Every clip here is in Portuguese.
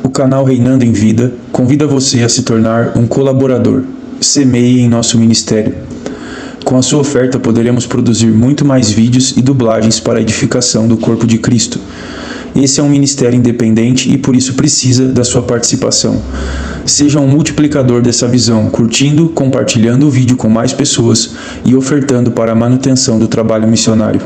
O canal Reinando em Vida convida você a se tornar um colaborador. Semeie em nosso ministério. Com a sua oferta poderemos produzir muito mais vídeos e dublagens para a edificação do corpo de Cristo. Esse é um ministério independente e por isso precisa da sua participação. Seja um multiplicador dessa visão, curtindo, compartilhando o vídeo com mais pessoas e ofertando para a manutenção do trabalho missionário.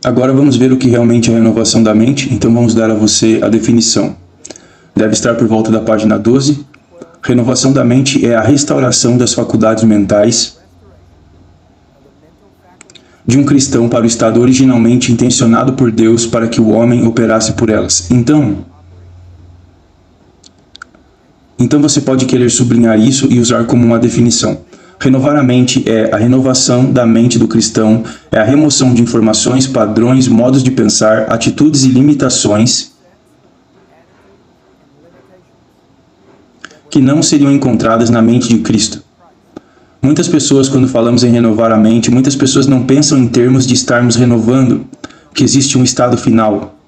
Agora vamos ver o que realmente é a renovação da mente, então vamos dar a você a definição. Deve estar por volta da página 12. Renovação da mente é a restauração das faculdades mentais de um cristão para o estado originalmente intencionado por Deus para que o homem operasse por elas. Então você pode querer sublinhar isso e usar como uma definição. Renovar a mente é a renovação da mente do cristão, é a remoção de informações, padrões, modos de pensar, atitudes e limitações que não seriam encontradas na mente de Cristo. Muitas pessoas, quando falamos em renovar a mente, muitas pessoas não pensam em termos de estarmos renovando, que existe um estado final.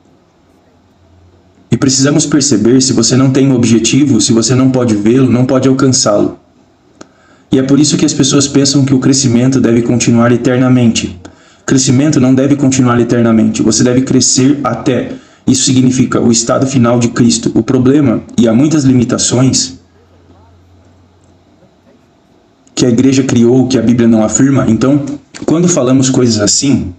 E precisamos perceber, se você não tem um objetivo, se você não pode vê-lo, não pode alcançá-lo. E é por isso que as pessoas pensam que o crescimento deve continuar eternamente. Crescimento não deve continuar eternamente. Você deve crescer até. Isso significa o estado final de Cristo. O problema, e há muitas limitações que a igreja criou, que a Bíblia não afirma. Então, quando falamos coisas assim,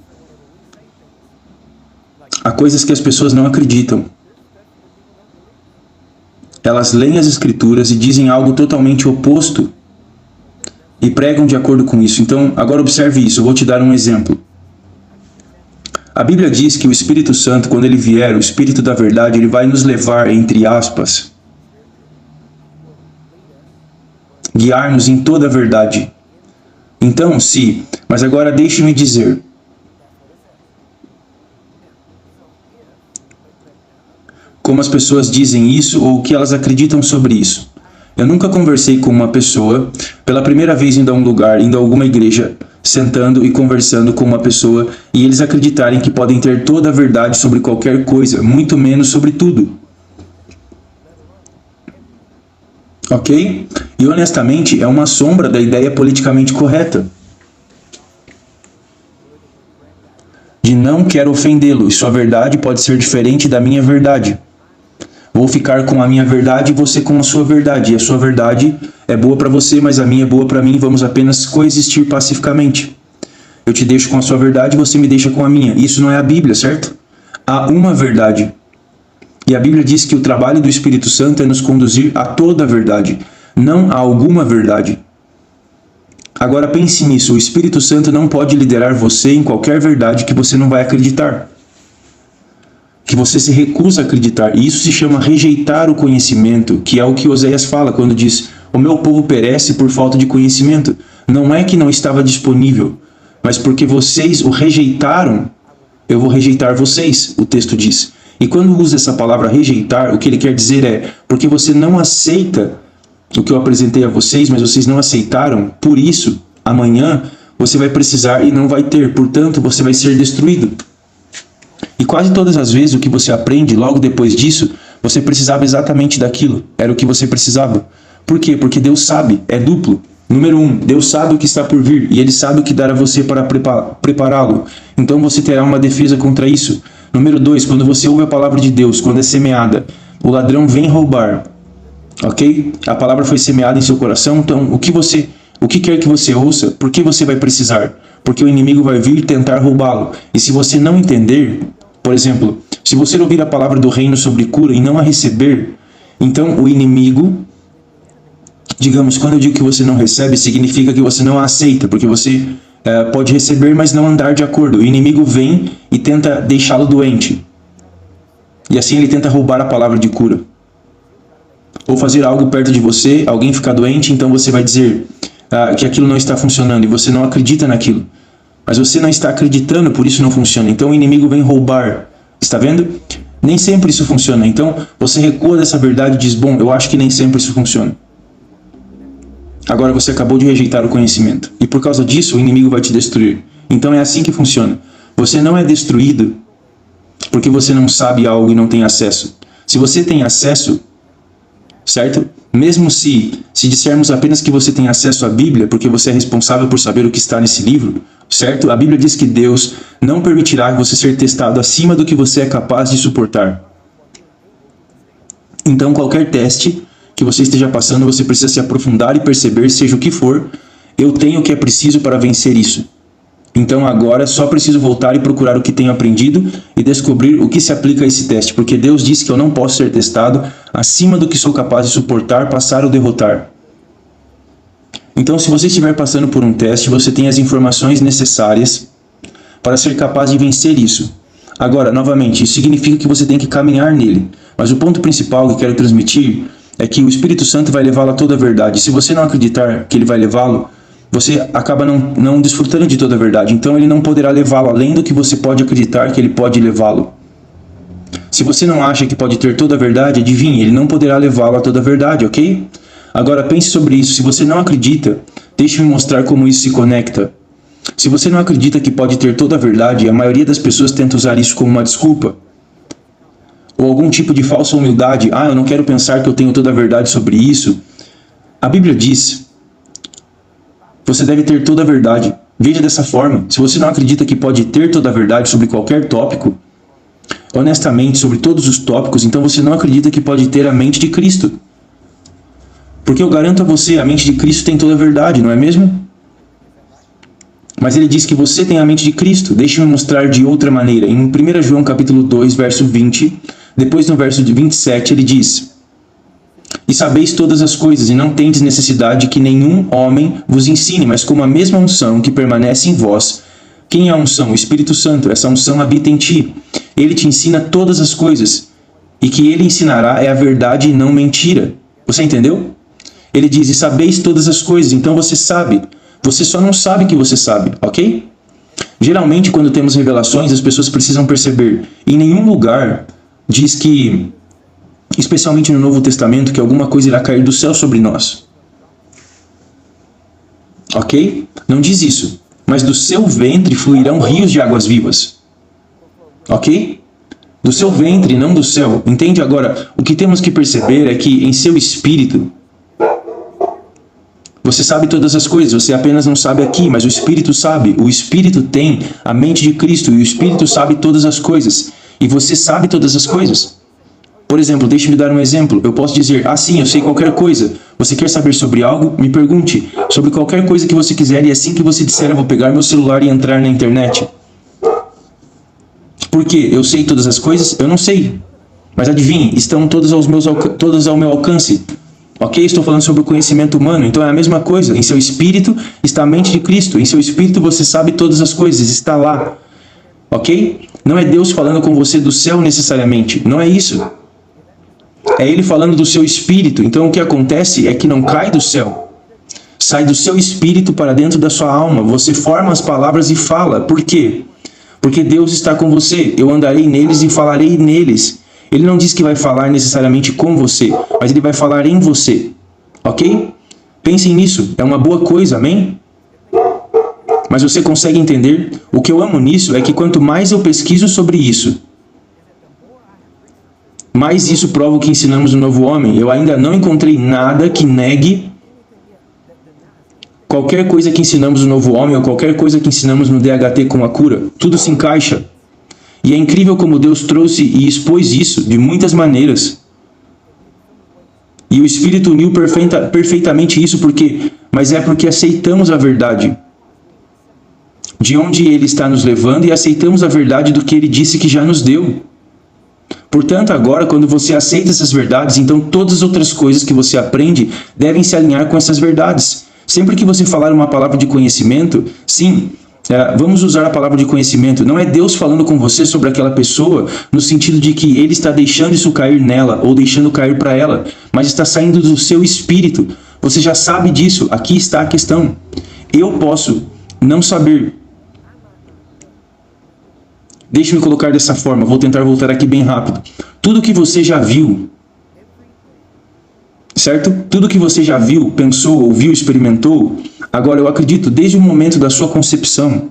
há coisas que as pessoas não acreditam. Elas leem as Escrituras e dizem algo totalmente oposto e pregam de acordo com isso. Então, agora observe isso, eu vou te dar um exemplo. A Bíblia diz que o Espírito Santo, quando ele vier, o Espírito da verdade, ele vai nos levar, entre aspas, guiar-nos em toda a verdade. Então, mas agora deixe-me dizer, como as pessoas dizem isso ou o que elas acreditam sobre isso. Eu nunca conversei com uma pessoa, pela primeira vez indo a um lugar, indo a alguma igreja, sentando e conversando com uma pessoa e eles acreditarem que podem ter toda a verdade sobre qualquer coisa, muito menos sobre tudo. Ok? E honestamente é uma sombra da ideia politicamente correta. De não quero ofendê-lo e sua verdade pode ser diferente da minha verdade. Vou ficar com a minha verdade e você com a sua verdade. E a sua verdade é boa para você, mas a minha é boa para mim. Vamos apenas coexistir pacificamente. Eu te deixo com a sua verdade e você me deixa com a minha. Isso não é a Bíblia, certo? Há uma verdade. E a Bíblia diz que o trabalho do Espírito Santo é nos conduzir a toda a verdade, não a alguma verdade. Agora pense nisso, o Espírito Santo não pode liderar você em qualquer verdade que você não vai acreditar. Que você se recusa a acreditar. E isso se chama rejeitar o conhecimento, que é o que Oséias fala quando diz: o meu povo perece por falta de conhecimento. Não é que não estava disponível, mas porque vocês o rejeitaram, eu vou rejeitar vocês, o texto diz. E quando usa essa palavra rejeitar, o que ele quer dizer é, porque você não aceita o que eu apresentei a vocês, mas vocês não aceitaram, por isso, amanhã, você vai precisar e não vai ter, portanto, você vai ser destruído. E quase todas as vezes o que você aprende logo depois disso, você precisava exatamente daquilo. Era o que você precisava. Por quê? Porque Deus sabe, é duplo. Número 1, Deus sabe o que está por vir e Ele sabe o que dar a você para prepará-lo. Então você terá uma defesa contra isso. Número 2, quando você ouve a palavra de Deus, quando é semeada, o ladrão vem roubar. Ok? A palavra foi semeada em seu coração, então o que quer que você ouça, por que você vai precisar? Porque o inimigo vai vir tentar roubá-lo. E se você não entender, por exemplo, se você ouvir a palavra do reino sobre cura e não a receber, então o inimigo, digamos, quando eu digo que você não recebe, significa que você não a aceita, porque você pode receber, mas não andar de acordo. O inimigo vem e tenta deixá-lo doente. E assim ele tenta roubar a palavra de cura. Ou fazer algo perto de você, alguém ficar doente, então você vai dizer que aquilo não está funcionando e você não acredita naquilo. Mas você não está acreditando, por isso não funciona. Então o inimigo vem roubar. Está vendo? Nem sempre isso funciona. Então, você recua dessa verdade e diz, bom, eu acho que nem sempre isso funciona. Agora você acabou de rejeitar o conhecimento. E por causa disso, o inimigo vai te destruir. Então é assim que funciona. Você não é destruído porque você não sabe algo e não tem acesso. Se você tem acesso, certo? Mesmo se dissermos apenas que você tem acesso à Bíblia, porque você é responsável por saber o que está nesse livro, certo? A Bíblia diz que Deus não permitirá você ser testado acima do que você é capaz de suportar. Então, qualquer teste que você esteja passando, você precisa se aprofundar e perceber, seja o que for, eu tenho o que é preciso para vencer isso. Então agora só preciso voltar e procurar o que tenho aprendido e descobrir o que se aplica a esse teste, porque Deus disse que eu não posso ser testado acima do que sou capaz de suportar, passar ou derrotar. Então, se você estiver passando por um teste, você tem as informações necessárias para ser capaz de vencer isso. Agora, novamente, isso significa que você tem que caminhar nele. Mas o ponto principal que eu quero transmitir é que o Espírito Santo vai levá-lo a toda a verdade. Se você não acreditar que ele vai levá-lo, você acaba não desfrutando de toda a verdade. Então ele não poderá levá-lo além do que você pode acreditar que ele pode levá-lo. Se você não acha que pode ter toda a verdade, adivinhe, ele não poderá levá-lo a toda a verdade, ok? Agora pense sobre isso. Se você não acredita, deixe-me mostrar como isso se conecta. Se você não acredita que pode ter toda a verdade, a maioria das pessoas tenta usar isso como uma desculpa. Ou algum tipo de falsa humildade. Eu não quero pensar que eu tenho toda a verdade sobre isso. A Bíblia diz, você deve ter toda a verdade. Veja dessa forma. Se você não acredita que pode ter toda a verdade sobre qualquer tópico, honestamente, sobre todos os tópicos, então você não acredita que pode ter a mente de Cristo. Porque eu garanto a você, a mente de Cristo tem toda a verdade, não é mesmo? Mas ele diz que você tem a mente de Cristo. Deixe-me mostrar de outra maneira. Em 1 João capítulo 2, verso 20, depois no verso de 27, ele diz: E sabeis todas as coisas, e não tendes necessidade que nenhum homem vos ensine, mas como a mesma unção que permanece em vós. Quem é a unção? O Espírito Santo. Essa unção habita em ti. Ele te ensina todas as coisas. E que ele ensinará é a verdade e não mentira. Você entendeu? Ele diz, e sabeis todas as coisas, então você sabe. Você só não sabe que você sabe, ok? Geralmente, quando temos revelações, as pessoas precisam perceber. Em nenhum lugar diz que, especialmente no Novo Testamento, que alguma coisa irá cair do céu sobre nós. Ok? Não diz isso. Mas do seu ventre fluirão rios de águas vivas. Ok? Do seu ventre, não do céu. Entende? Agora, o que temos que perceber é que em seu espírito, você sabe todas as coisas, você apenas não sabe aqui, mas o Espírito sabe. O Espírito tem a mente de Cristo e o Espírito sabe todas as coisas. E você sabe todas as coisas. Por exemplo, deixe-me dar um exemplo. Eu posso dizer, sim, eu sei qualquer coisa. Você quer saber sobre algo? Me pergunte. Sobre qualquer coisa que você quiser, e assim que você disser, eu vou pegar meu celular e entrar na internet. Por quê? Eu sei todas as coisas? Eu não sei. Mas adivinhe, estão todas ao meu alcance. Ok? Estou falando sobre o conhecimento humano, então é a mesma coisa. Em seu espírito está a mente de Cristo. Em seu espírito você sabe todas as coisas, está lá. Ok? Não é Deus falando com você do céu necessariamente. Não é isso. É Ele falando do seu espírito. Então o que acontece é que não cai do céu. Sai do seu espírito para dentro da sua alma. Você forma as palavras e fala. Por quê? Porque Deus está com você. Eu andarei neles e falarei neles. Ele não diz que vai falar necessariamente com você, mas ele vai falar em você. Ok? Pensem nisso. É uma boa coisa, amém? Mas você consegue entender? O que eu amo nisso é que quanto mais eu pesquiso sobre isso, mais isso prova o que ensinamos no Novo Homem. Eu ainda não encontrei nada que negue qualquer coisa que ensinamos no Novo Homem ou qualquer coisa que ensinamos no DHT com a cura. Tudo se encaixa. E é incrível como Deus trouxe e expôs isso de muitas maneiras. E o Espírito uniu perfeitamente isso, mas é porque aceitamos a verdade. De onde Ele está nos levando e aceitamos a verdade do que Ele disse que já nos deu. Portanto, agora, quando você aceita essas verdades, então todas as outras coisas que você aprende devem se alinhar com essas verdades. Sempre que você falar uma palavra de conhecimento, sim, vamos usar a palavra de conhecimento. Não é Deus falando com você sobre aquela pessoa no sentido de que Ele está deixando isso cair nela ou deixando cair para ela, mas está saindo do seu espírito. Você já sabe disso. Aqui está a questão. Eu posso não saber Deixe-me colocar dessa forma, vou tentar voltar aqui bem rápido. Tudo que você já viu, certo? Tudo que você já viu, pensou, ouviu, experimentou, agora eu acredito, desde o momento da sua concepção,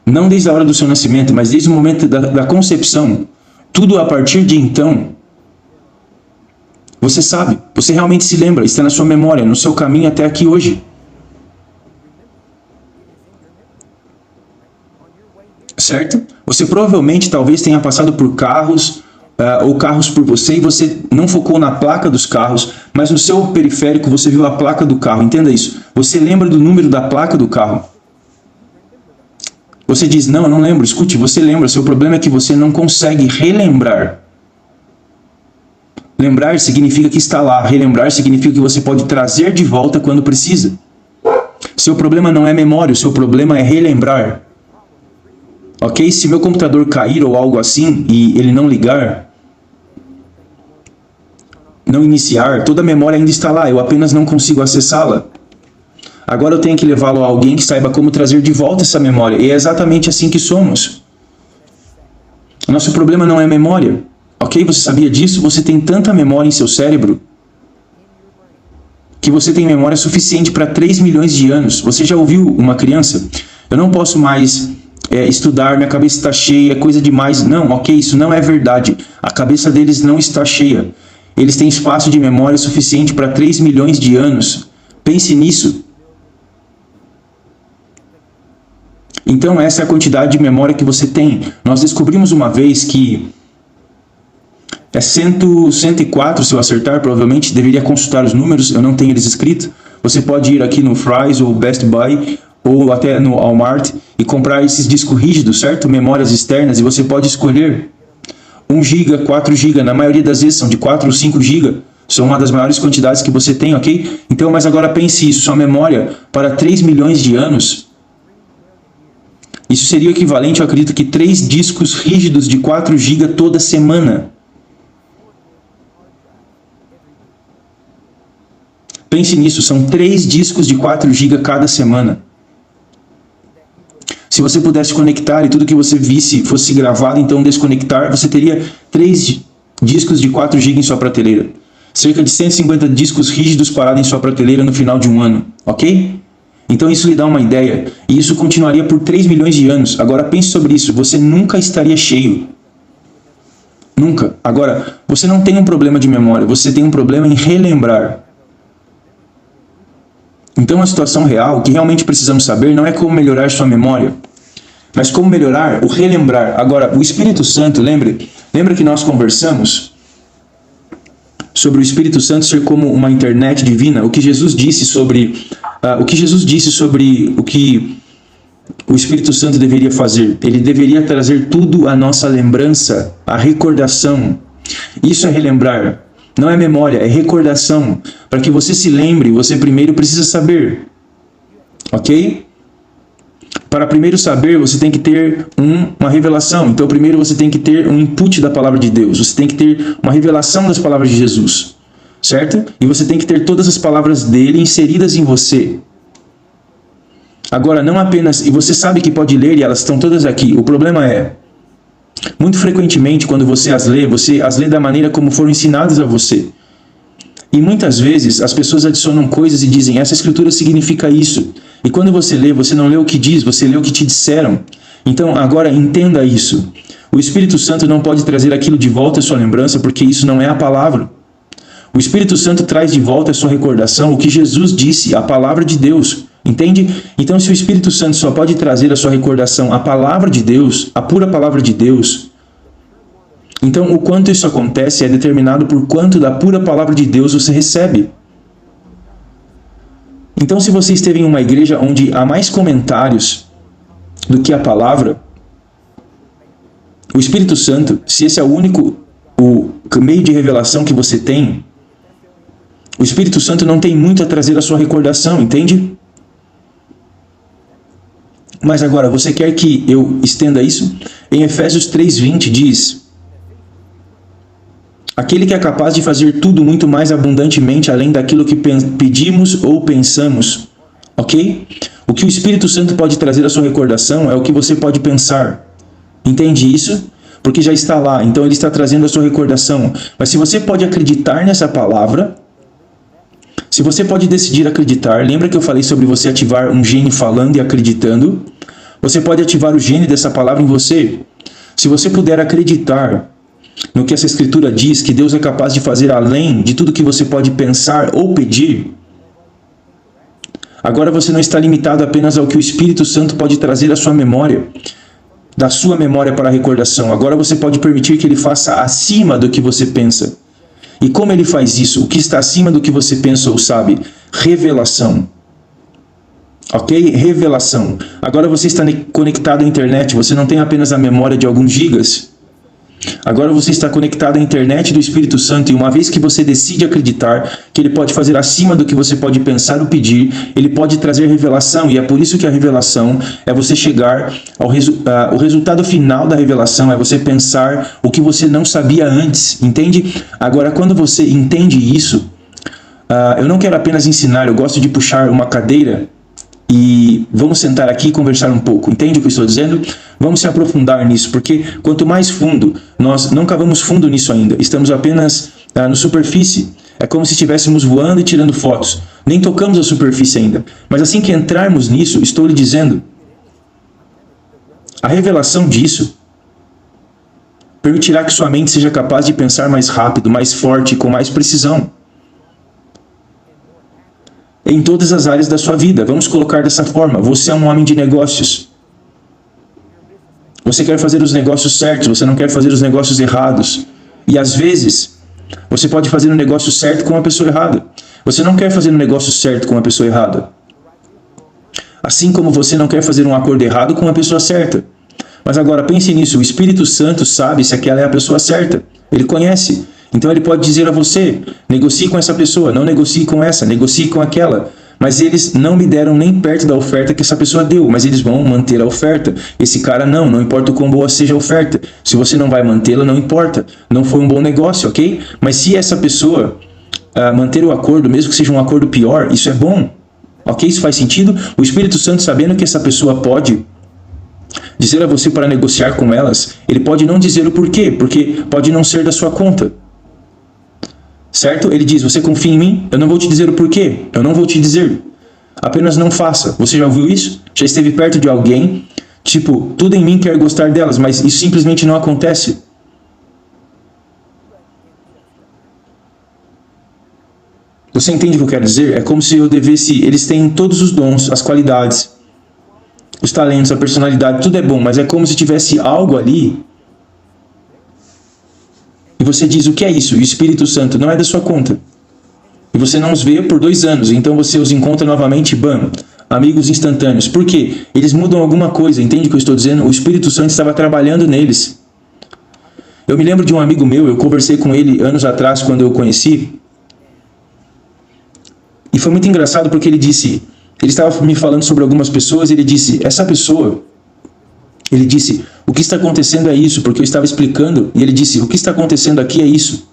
não desde a hora do seu nascimento, mas desde o momento da concepção, tudo a partir de então, você sabe, você realmente se lembra, está na sua memória, no seu caminho até aqui hoje. Certo? Você provavelmente talvez tenha passado por carros, ou carros por você, e você não focou na placa dos carros, mas no seu periférico você viu a placa do carro. Entenda isso. Você lembra do número da placa do carro. Você diz, não, eu não lembro. Escute, você lembra. Seu problema é que você não consegue relembrar. Lembrar significa que está lá. Relembrar significa que você pode trazer de volta quando precisa. Seu problema não é memória, o seu problema é relembrar. Ok? Se meu computador cair ou algo assim e ele não ligar, não iniciar, toda a memória ainda está lá, eu apenas não consigo acessá-la. Agora eu tenho que levá-lo a alguém que saiba como trazer de volta essa memória. E é exatamente assim que somos. Nosso problema não é memória. Ok? Você sabia disso? Você tem tanta memória em seu cérebro que você tem memória suficiente para 3 milhões de anos. Você já ouviu uma criança? Eu não posso mais estudar, minha cabeça está cheia, é coisa demais. Não, ok, isso não é verdade. A cabeça deles não está cheia. Eles têm espaço de memória suficiente para 3 milhões de anos. Pense nisso. Então essa é a quantidade de memória que você tem. Nós descobrimos uma vez que é 104, se eu acertar, provavelmente deveria consultar os números, eu não tenho eles escritos. Você pode ir aqui no Fry's ou Best Buy ou até no Walmart e comprar esses discos rígidos, certo? Memórias externas, e você pode escolher 1 GB, 4 GB, na maioria das vezes são de 4 ou 5 GB. São uma das maiores quantidades que você tem, ok? Então, mas agora pense isso, sua memória para 3 milhões de anos, isso seria o equivalente, eu acredito que 3 discos rígidos de 4 GB toda semana. Pense nisso, são 3 discos de 4 GB cada semana. Se você pudesse conectar e tudo que você visse fosse gravado, então desconectar, você teria 3 discos de 4 GB em sua prateleira. Cerca de 150 discos rígidos parados em sua prateleira no final de um ano, ok? Então isso lhe dá uma ideia, e isso continuaria por 3 milhões de anos. Agora pense sobre isso, você nunca estaria cheio. Nunca. Agora, você não tem um problema de memória, você tem um problema em relembrar. Então a situação real, o que realmente precisamos saber, não é como melhorar sua memória, mas como melhorar o relembrar. Agora, o Espírito Santo, lembra que nós conversamos sobre o Espírito Santo ser como uma internet divina? O que Jesus disse sobre o que o Espírito Santo deveria fazer? Ele deveria trazer tudo à nossa lembrança, à recordação. Isso é relembrar. Não é memória, é recordação. Para que você se lembre, você primeiro precisa saber. Ok? Para primeiro saber, você tem que ter uma revelação. Então, primeiro você tem que ter um input da palavra de Deus. Você tem que ter uma revelação das palavras de Jesus. Certo? E você tem que ter todas as palavras dele inseridas em você. Agora, não apenas... E você sabe que pode ler e elas estão todas aqui. O problema é... Muito frequentemente, quando você as lê da maneira como foram ensinadas a você. E muitas vezes, as pessoas adicionam coisas e dizem, essa escritura significa isso. E quando você lê, você não lê o que diz, você lê o que te disseram. Então, agora, entenda isso. O Espírito Santo não pode trazer aquilo de volta à sua lembrança, porque isso não é a palavra. O Espírito Santo traz de volta à sua recordação o que Jesus disse, a palavra de Deus. Entende? Então, se o Espírito Santo só pode trazer à sua recordação a palavra de Deus, a pura palavra de Deus, então o quanto isso acontece é determinado por quanto da pura palavra de Deus você recebe. Então, se você esteve em uma igreja onde há mais comentários do que a palavra, o Espírito Santo, se esse é o meio de revelação que você tem, o Espírito Santo não tem muito a trazer à sua recordação, entende? Mas agora, você quer que eu estenda isso? Em Efésios 3:20 diz: aquele que é capaz de fazer tudo muito mais abundantemente além daquilo que pedimos ou pensamos. Ok? O que o Espírito Santo pode trazer à sua recordação é o que você pode pensar. Entende isso? Porque já está lá, então ele está trazendo a sua recordação. Mas se você pode acreditar nessa palavra, se você pode decidir acreditar, lembra que eu falei sobre você ativar um gene falando e acreditando? Você pode ativar o gene dessa palavra em você. Se você puder acreditar no que essa escritura diz, que Deus é capaz de fazer além de tudo que você pode pensar ou pedir, agora você não está limitado apenas ao que o Espírito Santo pode trazer à sua memória, da sua memória para a recordação. Agora você pode permitir que ele faça acima do que você pensa. E como ele faz isso? O que está acima do que você pensa ou sabe? Revelação. Ok? Revelação. Agora você está conectado à internet, você não tem apenas a memória de alguns gigas. Agora você está conectado à internet do Espírito Santo, e uma vez que você decide acreditar que ele pode fazer acima do que você pode pensar ou pedir, ele pode trazer revelação, e é por isso que a revelação é você chegar ao o resultado final da revelação, é você pensar o que você não sabia antes, entende? Agora, quando você entende isso, eu não quero apenas ensinar, eu gosto de puxar uma cadeira e vamos sentar aqui e conversar um pouco. Entende o que eu estou dizendo? Vamos se aprofundar nisso, porque quanto mais fundo, nós não cavamos fundo nisso ainda. Estamos apenas na superfície. É como se estivéssemos voando e tirando fotos. Nem tocamos a superfície ainda. Mas assim que entrarmos nisso, estou lhe dizendo, a revelação disso permitirá que sua mente seja capaz de pensar mais rápido, mais forte e com mais precisão. Em todas as áreas da sua vida. Vamos colocar dessa forma. Você é um homem de negócios. Você quer fazer os negócios certos, você não quer fazer os negócios errados. E às vezes, você pode fazer um negócio certo com uma pessoa errada. Você não quer fazer um negócio certo com uma pessoa errada. Assim como você não quer fazer um acordo errado com uma pessoa certa. Mas agora pense nisso, o Espírito Santo sabe se aquela é a pessoa certa. Ele conhece. Então ele pode dizer a você, negocie com essa pessoa, não negocie com essa, negocie com aquela. Mas eles não me deram nem perto da oferta que essa pessoa deu, mas eles vão manter a oferta. Esse cara não importa o quão boa seja a oferta. Se você não vai mantê-la, não importa. Não foi um bom negócio, ok? Mas se essa pessoa manter o acordo, mesmo que seja um acordo pior, isso é bom. Ok? Isso faz sentido? O Espírito Santo, sabendo que essa pessoa pode dizer a você para negociar com elas, ele pode não dizer o porquê, porque pode não ser da sua conta. Certo? Ele diz, você confia em mim? Eu não vou te dizer o porquê. Eu não vou te dizer. Apenas não faça. Você já ouviu isso? Já esteve perto de alguém? Tipo, tudo em mim quer gostar delas, mas isso simplesmente não acontece. Você entende o que eu quero dizer? É como se eu devesse... Eles têm todos os dons, as qualidades, os talentos, a personalidade, tudo é bom, mas é como se tivesse algo ali. E você diz, o que é isso? E o Espírito Santo não é da sua conta. E você não os vê por 2 anos. Então você os encontra novamente, bam, amigos instantâneos. Por quê? Eles mudam alguma coisa, entende o que eu estou dizendo? O Espírito Santo estava trabalhando neles. Eu me lembro de um amigo meu, eu conversei com ele anos atrás, quando eu o conheci. E foi muito engraçado porque ele disse, ele estava me falando sobre algumas pessoas e ele disse, essa pessoa... Ele disse, o que está acontecendo é isso, porque eu estava explicando, e ele disse, o que está acontecendo aqui é isso,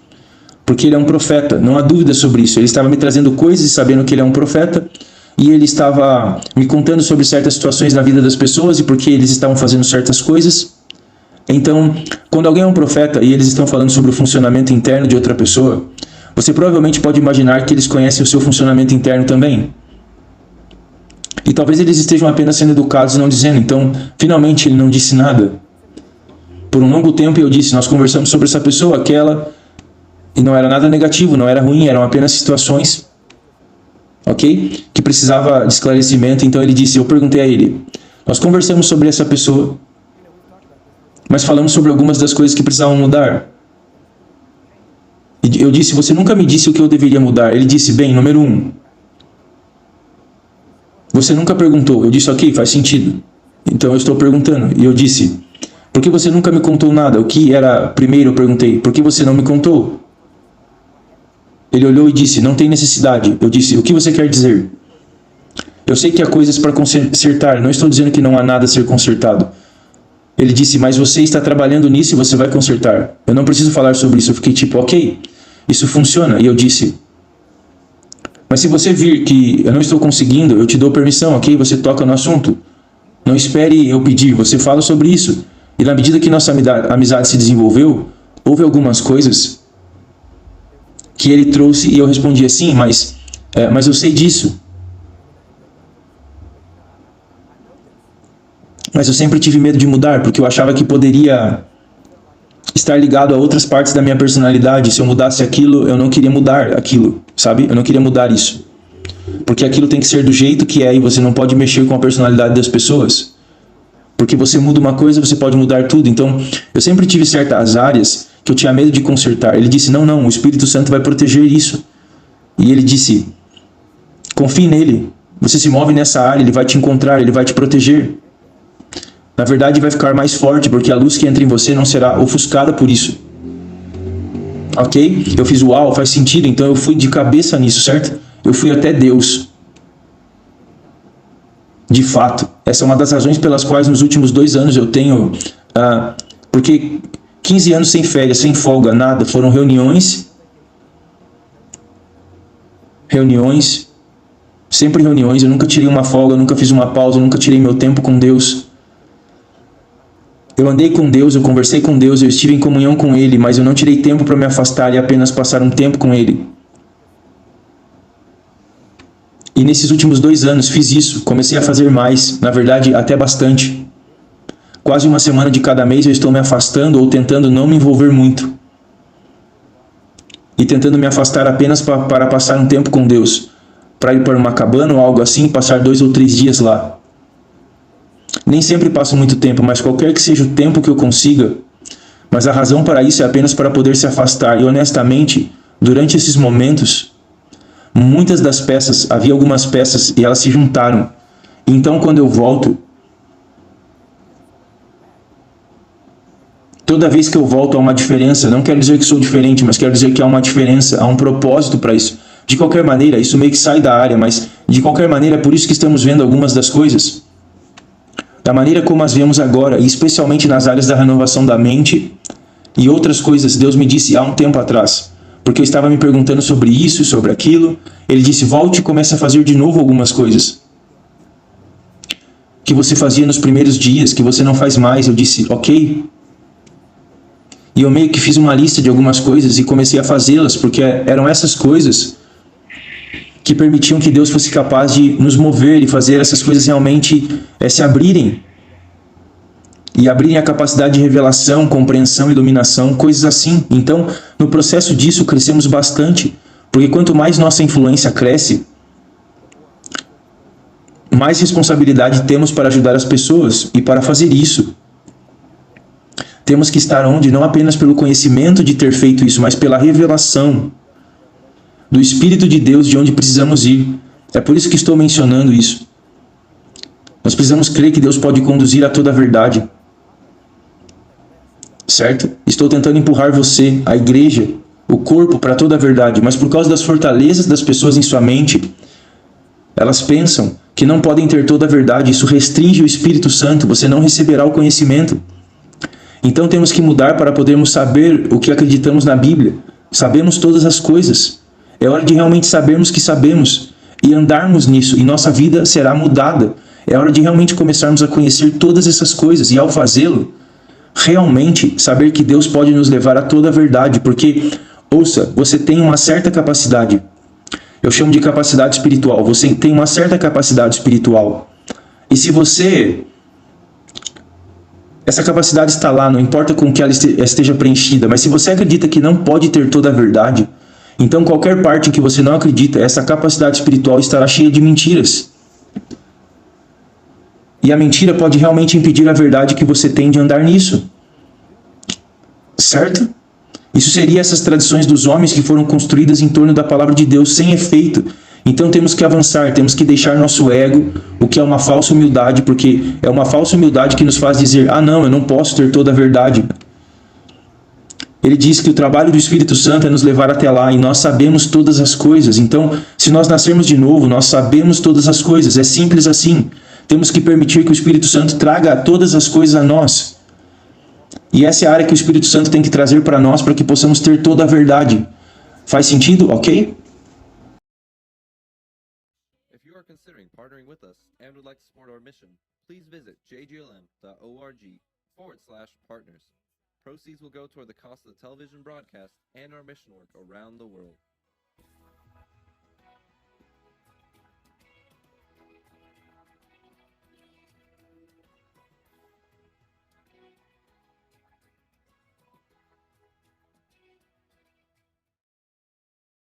porque ele é um profeta, não há dúvida sobre isso. Ele estava me trazendo coisas, sabendo que ele é um profeta, e ele estava me contando sobre certas situações na vida das pessoas, e porque eles estavam fazendo certas coisas. Então, quando alguém é um profeta, e eles estão falando sobre o funcionamento interno de outra pessoa, você provavelmente pode imaginar que eles conhecem o seu funcionamento interno também. E talvez eles estejam apenas sendo educados e não dizendo. Então, finalmente ele não disse nada. Por um longo tempo eu disse, nós conversamos sobre essa pessoa, aquela, e não era nada negativo, não era ruim, eram apenas situações, ok? Que precisava de esclarecimento. Então ele disse, eu perguntei a ele, nós conversamos sobre essa pessoa, mas falamos sobre algumas das coisas que precisavam mudar. E eu disse, você nunca me disse o que eu deveria mudar. Ele disse, bem, número 1, você nunca perguntou. Eu disse, ok, faz sentido. Então eu estou perguntando. E eu disse, por que você nunca me contou nada? O que era primeiro? Eu perguntei, por que você não me contou? Ele olhou e disse, não tem necessidade. Eu disse, o que você quer dizer? Eu sei que há coisas para consertar. Não estou dizendo que não há nada a ser consertado. Ele disse, mas você está trabalhando nisso e você vai consertar. Eu não preciso falar sobre isso. Eu fiquei tipo, ok, isso funciona. E eu disse, Mas se você vir que eu não estou conseguindo, eu te dou permissão, ok? Você toca no assunto. Não espere eu pedir, você fala sobre isso. E na medida que nossa amizade se desenvolveu, houve algumas coisas que ele trouxe e eu respondi assim, mas eu sei disso. Mas eu sempre tive medo de mudar, porque eu achava que poderia estar ligado a outras partes da minha personalidade. Se eu mudasse aquilo, eu não queria mudar aquilo, sabe? Eu não queria mudar isso. Porque aquilo tem que ser do jeito que é e você não pode mexer com a personalidade das pessoas. Porque você muda uma coisa, você pode mudar tudo. Então, eu sempre tive certas áreas que eu tinha medo de consertar. Ele disse, não, o Espírito Santo vai proteger isso. E ele disse, confie nele. Você se move nessa área, ele vai te encontrar, ele vai te proteger. Na verdade, vai ficar mais forte, porque a luz que entra em você não será ofuscada por isso. Ok? Eu fiz uau, faz sentido, então eu fui de cabeça nisso, certo? Eu fui até Deus. De fato. Essa é uma das razões pelas quais nos últimos 2 anos eu tenho... porque 15 anos sem férias, sem folga, nada. Foram reuniões, sempre reuniões. Eu nunca tirei uma folga, eu nunca fiz uma pausa, eu nunca tirei meu tempo com Deus. Eu andei com Deus, eu conversei com Deus, eu estive em comunhão com Ele, mas eu não tirei tempo para me afastar e apenas passar um tempo com Ele. E nesses últimos 2 anos fiz isso, comecei a fazer mais, na verdade até bastante. Quase uma semana de cada mês eu estou me afastando ou tentando não me envolver muito. E tentando me afastar apenas para passar um tempo com Deus. Para ir para uma cabana ou algo assim, passar 2 ou 3 dias lá. Nem sempre passo muito tempo, mas qualquer que seja o tempo que eu consiga, mas a razão para isso é apenas para poder se afastar. E honestamente, durante esses momentos, muitas das peças, havia algumas peças e elas se juntaram. Então quando eu volto, toda vez que eu volto há uma diferença, não quero dizer que sou diferente, mas quero dizer que há uma diferença, há um propósito para isso. De qualquer maneira, isso meio que sai da área, mas de qualquer maneira é por isso que estamos vendo algumas das coisas da maneira como as vemos agora, e especialmente nas áreas da renovação da mente e outras coisas. Deus me disse há um tempo atrás, porque eu estava me perguntando sobre isso, sobre aquilo. Ele disse, volte e comece a fazer de novo algumas coisas que você fazia nos primeiros dias, que você não faz mais. Eu disse, ok. E eu meio que fiz uma lista de algumas coisas e comecei a fazê-las, porque eram essas coisas que permitiam que Deus fosse capaz de nos mover e fazer essas coisas realmente se abrirem. E abrirem a capacidade de revelação, compreensão, iluminação, coisas assim. Então, no processo disso, crescemos bastante. Porque quanto mais nossa influência cresce, mais responsabilidade temos para ajudar as pessoas. E para fazer isso, temos que estar onde? Não apenas pelo conhecimento de ter feito isso, mas pela revelação do Espírito de Deus, de onde precisamos ir. É por isso que estou mencionando isso. Nós precisamos crer que Deus pode conduzir a toda a verdade. Certo? Estou tentando empurrar você, a igreja, o corpo para toda a verdade, mas por causa das fortalezas das pessoas em sua mente, elas pensam que não podem ter toda a verdade. Isso restringe o Espírito Santo, você não receberá o conhecimento. Então temos que mudar para podermos saber o que acreditamos na Bíblia. Sabemos todas as coisas. É hora de realmente sabermos que sabemos e andarmos nisso, e nossa vida será mudada. É hora de realmente começarmos a conhecer todas essas coisas, e ao fazê-lo, realmente saber que Deus pode nos levar a toda a verdade, porque, ouça, você tem uma certa capacidade. Eu chamo de capacidade espiritual. Você tem uma certa capacidade espiritual. E se você... essa capacidade está lá, não importa com que ela esteja preenchida, mas se você acredita que não pode ter toda a verdade, então qualquer parte em que você não acredita, essa capacidade espiritual estará cheia de mentiras. E a mentira pode realmente impedir a verdade que você tem de andar nisso. Certo? Isso seria essas tradições dos homens que foram construídas em torno da palavra de Deus sem efeito. Então temos que avançar, temos que deixar nosso ego, o que é uma falsa humildade, porque é uma falsa humildade que nos faz dizer, ah não, eu não posso ter toda a verdade. Ele diz que o trabalho do Espírito Santo é nos levar até lá, e nós sabemos todas as coisas. Então, se nós nascermos de novo, nós sabemos todas as coisas. É simples assim. Temos que permitir que o Espírito Santo traga todas as coisas a nós. E essa é a área que o Espírito Santo tem que trazer para nós, para que possamos ter toda a verdade. Faz sentido? Ok? with us and would like to support our mission, please visit jglm.org/partners. Proceeds will go toward the cost of the television broadcast and our mission work around the world.